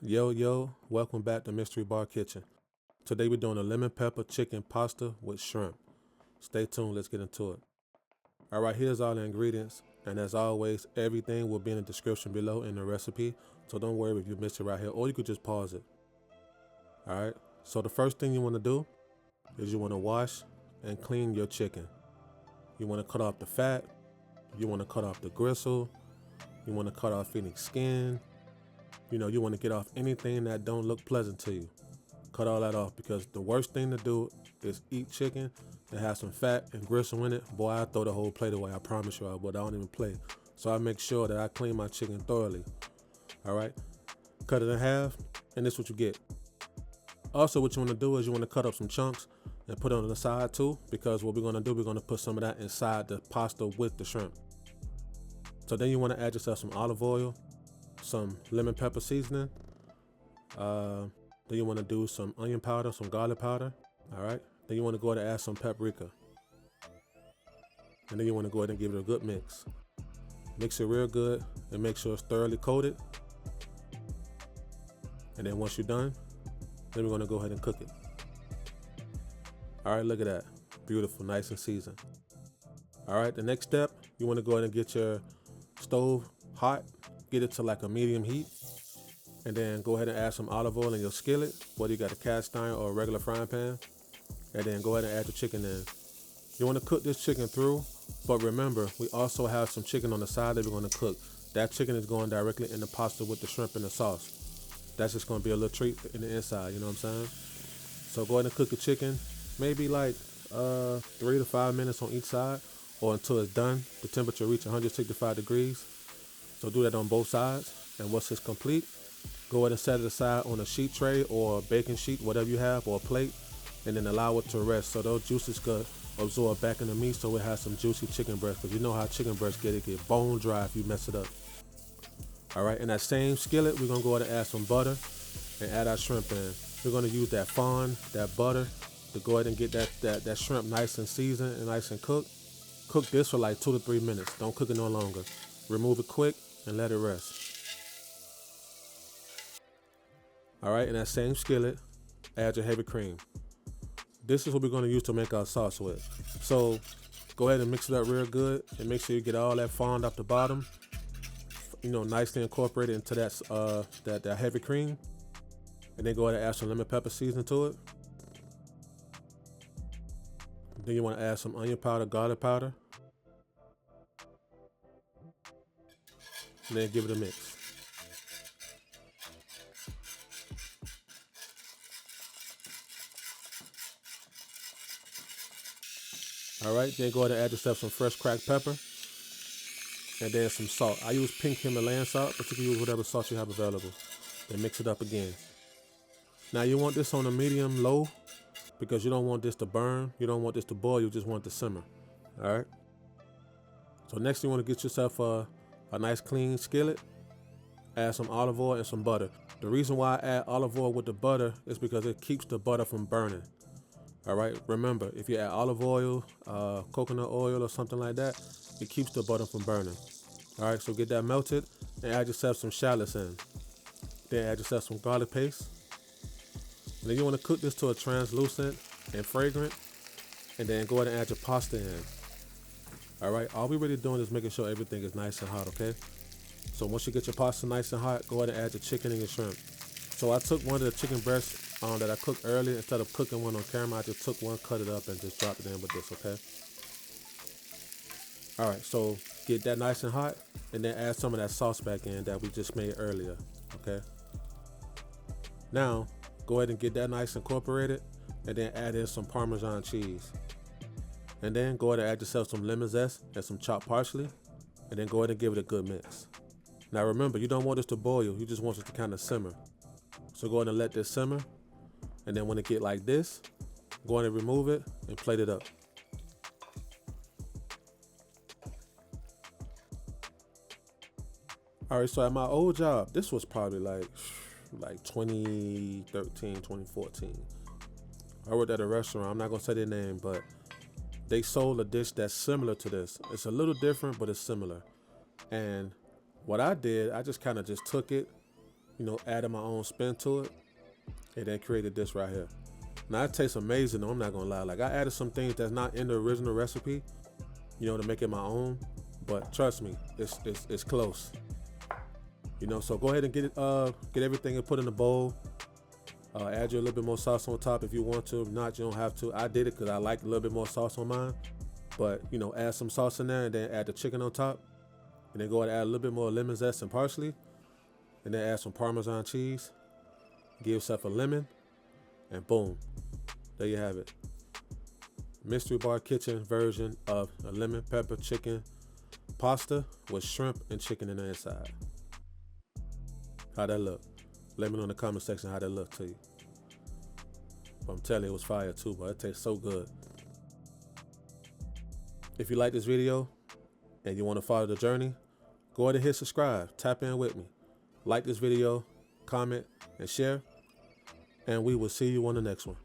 Yo, welcome back to Mystery Bar Kitchen. Today we're doing a lemon pepper chicken pasta with shrimp. Stay tuned, let's get into it. Alright, here's all the ingredients, and as always, everything will be in the description below in the recipe, so don't worry if you missed it right here, or you could just pause it. Alright, so the first thing you want to do is you want to wash and clean your chicken. You want to cut off the fat, you want to cut off the gristle, you want to cut off any skin. You want to get off anything that don't look pleasant to you. Cut all that off, because the worst thing to do is eat chicken that has some fat and gristle in it. Boy, I throw the whole plate away, I promise you I would. I don't even play. So I make sure that I clean my chicken thoroughly. All right, cut it in half, and this is what you get. Also, what you want to do is you want to cut up some chunks and put it on the side too, because what we're going to do, we're going to put some of that inside the pasta with the shrimp. So then you want to add yourself some olive oil, some lemon pepper seasoning. Then you want to do some onion powder, some garlic powder. All right. Then you want to go ahead and add some paprika. And then you want to go ahead and give it a good mix. Mix it real good and make sure it's thoroughly coated. And then once you're done, then we're going to go ahead and cook it. All right, look at that. Beautiful, nice and seasoned. All right, the next step, you want to go ahead and get your stove hot. Get it to like a medium heat, and then go ahead and add some olive oil in your skillet, whether you got a cast iron or a regular frying pan, and then go ahead and add the chicken in. You want to cook this chicken through, but remember, we also have some chicken on the side that we're going to cook. That chicken is going directly in the pasta with the shrimp and the sauce. That's just going to be a little treat in the inside, you know what I'm saying? So go ahead and cook the chicken, maybe like 3 to 5 minutes on each side, or until it's done. The temperature reach 165 degrees. So do that on both sides, and once it's complete, go ahead and set it aside on a sheet tray or a baking sheet, whatever you have, or a plate, and then allow it to rest so those juices could absorb back in the meat, so it has some juicy chicken breast, because you know how chicken breast get bone dry if you mess it up. All right, in that same skillet, we're gonna go ahead and add some butter and add our shrimp in. We're gonna use that fond, that butter, to go ahead and get that shrimp nice and seasoned and nice and cooked. Cook this for like 2 to 3 minutes. Don't cook it no longer. Remove it quick and let it rest. All right, in that same skillet, add your heavy cream. This is what we're going to use to make our sauce with. So go ahead and mix it up real good, and make sure you get all that fond off the bottom, nicely incorporated into that heavy cream. And then go ahead and add some lemon pepper seasoning to it. Then you want to add some onion powder, garlic powder, and then give it a mix. All right, then go ahead and add yourself some fresh cracked pepper, and then some salt. I use pink Himalayan salt, but you can use whatever salt you have available. Then mix it up again. Now you want this on a medium low, because you don't want this to burn, you don't want this to boil, you just want it to simmer. All right. So next you want to get yourself a nice clean skillet. Add some olive oil and some butter. The reason why I add olive oil with the butter is because it keeps the butter from burning. All right, remember, if you add olive oil, coconut oil or something like that, it keeps the butter from burning. All right, so get that melted and add yourself some shallots in. Then add yourself some garlic paste. And then you want to cook this to a translucent and fragrant, and then go ahead and add your pasta in. All right, all we're really doing is making sure everything is nice and hot, okay? So once you get your pasta nice and hot, go ahead and add your chicken and your shrimp. So I took one of the chicken breasts that I cooked earlier. Instead of cooking one on camera, I just took one, cut it up, and just dropped it in with this, okay? All right, so get that nice and hot, and then add some of that sauce back in that we just made earlier, okay? Now, go ahead and get that nice incorporated, and then add in some Parmesan cheese. And then go ahead and add yourself some lemon zest and some chopped parsley, and then go ahead and give it a good mix. Now remember, you don't want this to boil, you just want it to kind of simmer. So go ahead and let this simmer, and then when it get like this, go ahead and remove it and plate it up. All right, so at my old job, this was probably like 2013, 2014. I worked at a restaurant, I'm not gonna say their name, but they sold a dish that's similar to this. It's a little different, but it's similar. And what I did, I just kind of just took it added my own spin to it, and then created this right here. Now it tastes amazing though, I'm not gonna lie. Like, I added some things that's not in the original recipe, to make it my own. But trust me, it's close. So go ahead and get everything and put in a bowl. Add you a little bit more sauce on top if you want to. If not, you don't have to. I did it because I like a little bit more sauce on mine. But add some sauce in there and then add the chicken on top. And then go ahead and add a little bit more lemon zest and parsley. And then add some Parmesan cheese. Give yourself a lemon. And boom, there you have it. Mystery Bar Kitchen version of a lemon pepper chicken pasta with shrimp and chicken in the inside. How that look? Let me know in the comment section how that look to you. But I'm telling you, it was fire too, but it tastes so good. If you like this video and you want to follow the journey, go ahead and hit subscribe. Tap in with me. Like this video, comment, and share. And we will see you on the next one.